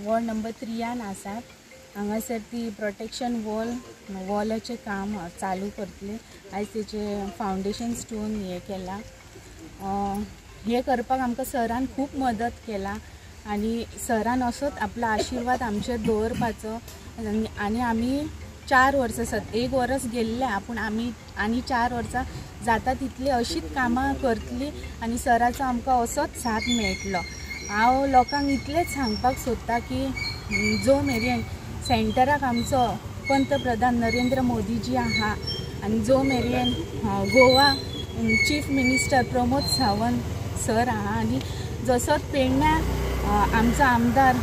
Ward number 3 आसात. हांगासर ती प्रोटेक्शन वॉलाचे काम चालू करतले. आयज तेचे फावंडेशन स्टोन हे केला. हे करपाक आमकां सरान खूब मदत केला आनी सरान असोच आपलो आशिर्वाद आमचेर दवरपाचो आनी आमी 4 वर्सां 1 वर्स गेल्ले पूण आमी आनी 4 वर्सां जाता तितली अशीच कामां करतली आनी सराचो आमकां असोच साथ मेळटलो. हांव लोकांक इतलेंच सांगपाक सोदता की जो मेरेन सेंटराक आमचो पंतप्रधान नरेंद्र मोदीजी आहा आनी जो मेरेन Goa chief minister Pramod Sawant sir आहा आनी जसो पेडण्या आमचो आमदार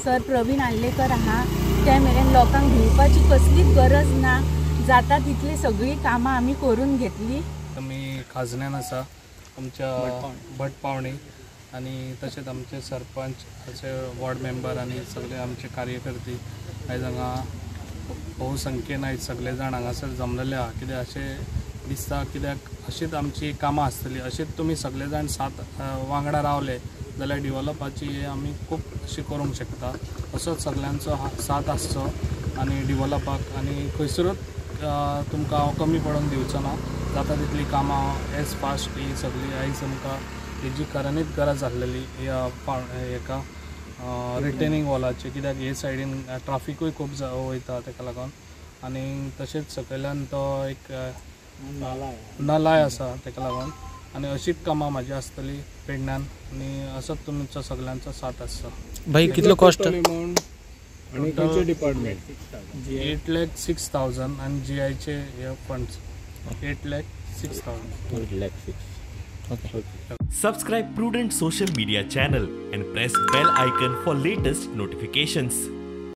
सर प्रवीण आल्लेकर आहा त्या मेरेन लोकांक भिवपाची कसलीच गरज ना. जाता तितली सगळी कामां आमी करून घेतली. आमी खाजण्यान आसा आमच्या भट पावणी आनी तशेंच आमचे सरपंच अशे वॉर्ड मेंबर आनी सगळे आमचे कार्यकर्ते आयज हांगा भोवसंख्येन आयज सगळे जाण हांगासर जमलेले आहा. कित्याक अशें दिसता कित्याक अशीच आमची कामां आसतली. अशेंच तुमी सगळे जाण साथ वांगडा रावले जाल्यार डेवलपाची हे आमी खूब अशी करूंक शकता. असोच सगळ्यांचो साथ आसचो आनी डेवलपाक आनी खंयसरूच तुमकां हांव कमी पडोवन दिवचो ना. जाता तितली कामां एज फास्ट ही सगळी आयज आमकां हेजी खऱ्यांनीच गरज आसलेली हेका रिटेनिंग वॉलाची. कित्याक हे सायडीन ट्राफिकूय खूब वयता ताका लागून आनी तशेंच सकयल्यान तो एक नालाय आसा ताका लागून आनी अशीच कामां म्हाजी आसतली पेडण्यान आनी असोच तुमचो सगळ्यांचो साथ आसचो. भाई कितलो कॉस्ट आणि खंयचे डिपार्टमेंट 8,06,000 आनी GIचे हे funds 8,06,000. Okay. Subscribe Prudent social media channel and press bell icon for latest notifications.